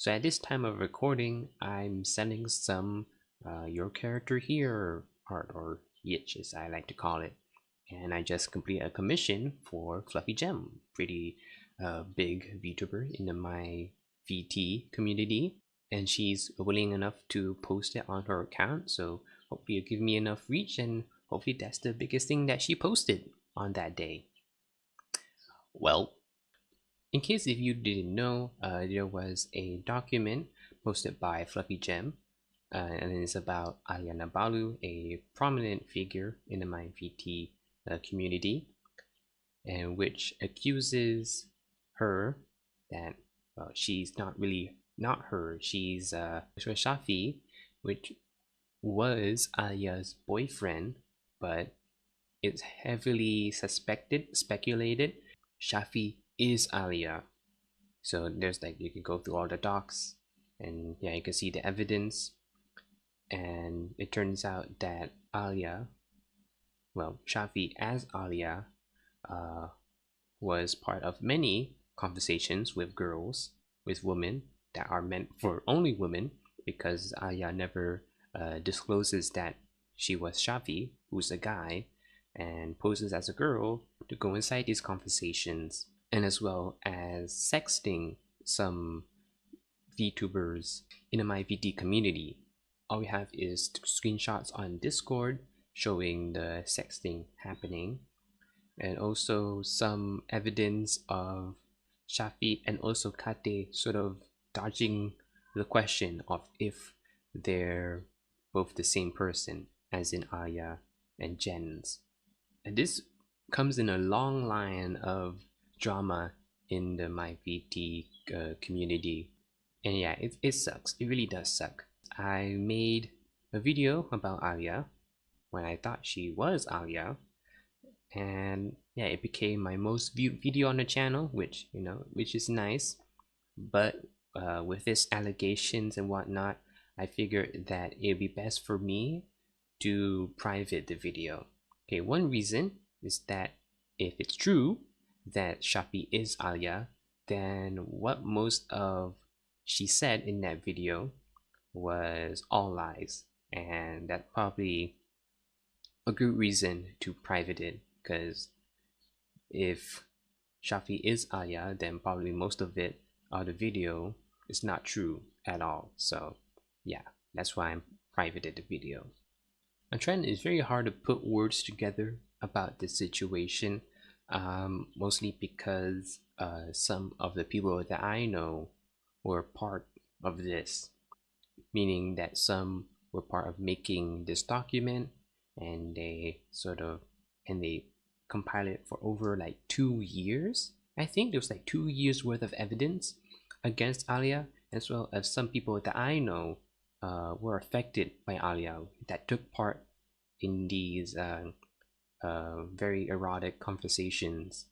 So at this time of recording, I'm sending some your character here art, or yitch as I like to call it. And I just completed a commission for Fluffy Gem, pretty big VTuber in my VT community. And she's willing enough to post it on her account. So hopefully it'll give me enough reach, and hopefully that's the biggest thing that she posted on that day. Well, in case if you didn't know, there was a document posted by Fluffy Gem, and it's about Alia Nabalu, a prominent figure in the MindVT community, and which accuses her that she's not really not her. She's Shafi, which was Alia's boyfriend, but it's heavily speculated Shafi is Alia. So there's like, you can go through all the docs, and yeah, you can see the evidence. And it turns out that Alia, well, Shafi as Alia, was part of many conversations with girls, with women that are meant for only women, because Alia never discloses that she was Shafi, who's a guy, and poses as a girl to go inside these conversations, and as well as sexting some VTubers in the MyVT community. All we have is screenshots on Discord showing the sexting happening, and also some evidence of Shafi and also Kate sort of dodging the question of if they're both the same person, as in Aya and Jens. And this comes in a long line of drama in the MyVT community. And yeah, it sucks. It really does suck. I made a video about Alia when I thought she was Alia, and yeah, it became my most viewed video on the channel, which is nice. But with this allegations and whatnot, I figured that it'd be best for me to private the video. Okay, one reason is that if it's true that Shafi is Alia, then what most of she said in that video was all lies, and that's probably a good reason to private it, because if Shafi is Alia, then probably most of it the video is not true at all. So yeah, that's why I'm privated the video. I'm trying, it's very hard to put words together about this situation, mostly because some of the people that I know were part of this, meaning that some were part of making this document, and they compiled it for over like 2 years. I think there was like 2 years worth of evidence against Alia, as well as some people that I know were affected by Alia that took part in these very erotic conversations.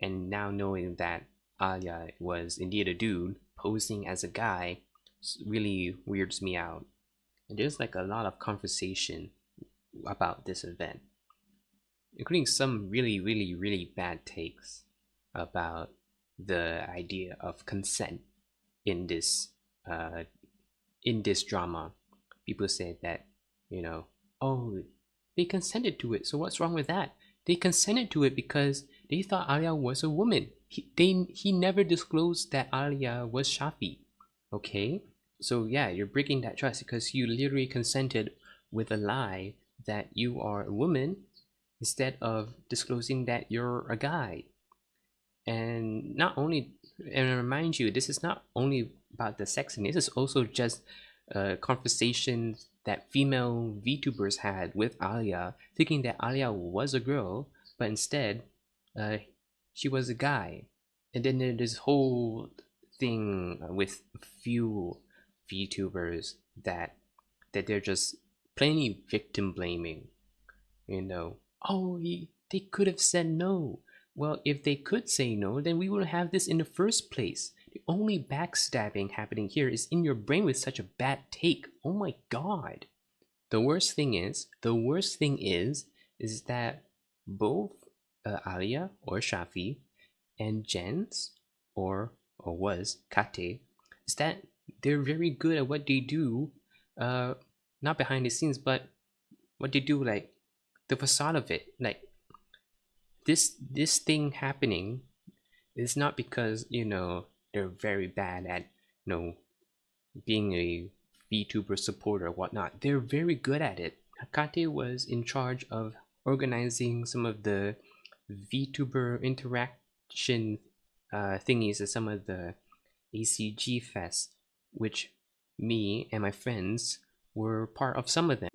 And now knowing that Alia was indeed a dude posing as a guy really weirds me out. And there's like a lot of conversation about this event, including some really bad takes about the idea of consent in this drama. People said that, oh, they consented to it, so what's wrong with that? They consented to it because they thought Alia was a woman. He never disclosed that Alia was Shafi. Okay, so yeah, you're breaking that trust because you literally consented with a lie that you are a woman instead of disclosing that you're a guy. And not only, and I remind you, this is not only about the sexing, this is also just conversations that female VTubers had with Alia, thinking that Alia was a girl, but instead she was a guy. And then there's this whole thing with a few VTubers that they're just plainly victim blaming. Oh, they could have said no. Well, if they could say no, then we wouldn't have this in the first place. The only backstabbing happening here is in your brain with such a bad take. Oh my god. The worst thing is that both Alia or Shafi and Jens or was Kate is that they're very good at what they do, uh, not behind the scenes, but what they do, like the facade of it. Like this thing happening is not because they're very bad at being a VTuber supporter or whatnot. They're very good at it. Hakate was in charge of organizing some of the VTuber interaction thingies at some of the ACG Fest, which me and my friends were part of some of them.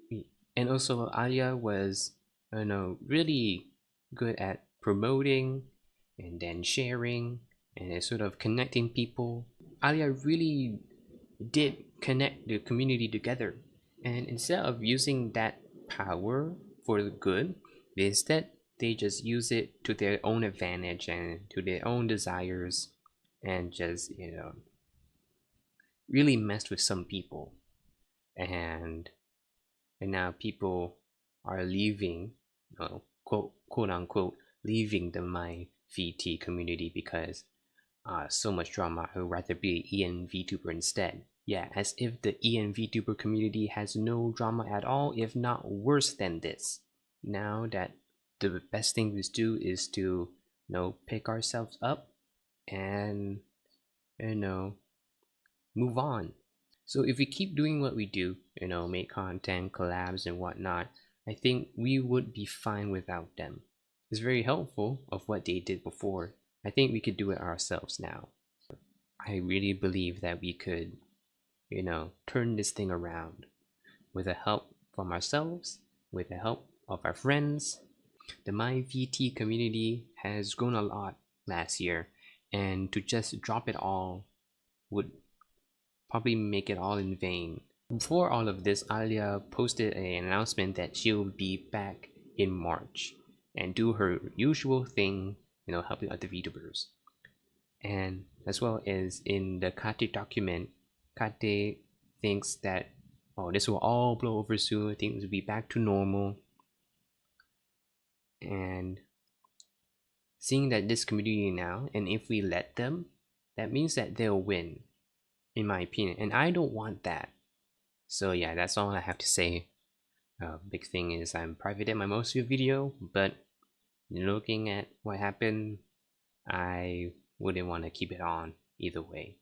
And also Alia was, really good at promoting and then sharing and sort of connecting people. Alia really did connect the community together, and instead of using that power for the good, instead they just use it to their own advantage and to their own desires, and just really messed with some people. And and now people are leaving, quote unquote, leaving the my VT community because so much drama. I would rather be an EN VTuber instead. Yeah, as if the EN VTuber community has no drama at all, if not worse than this. Now that the best thing to do is to pick ourselves up and move on. So if we keep doing what we do, make content, collabs and whatnot, I think we would be fine without them. It's very helpful of what they did before. I think we could do it ourselves now. I really believe that we could, turn this thing around with the help from ourselves, with the help of our friends. The MyVT community has grown a lot last year, and to just drop it all would probably make it all in vain. Before all of this, Alia posted an announcement that she'll be back in March and do her usual thing, helping other VTubers. And as well as in the Kate document, Kate thinks that, oh, this will all blow over soon, things will be back to normal. And seeing that this community now, and if we let them, that means that they'll win, in my opinion. And I don't want that. So yeah, that's all I have to say. Big thing is I'm private in my most video, but looking at what happened, I wouldn't want to keep it on either way.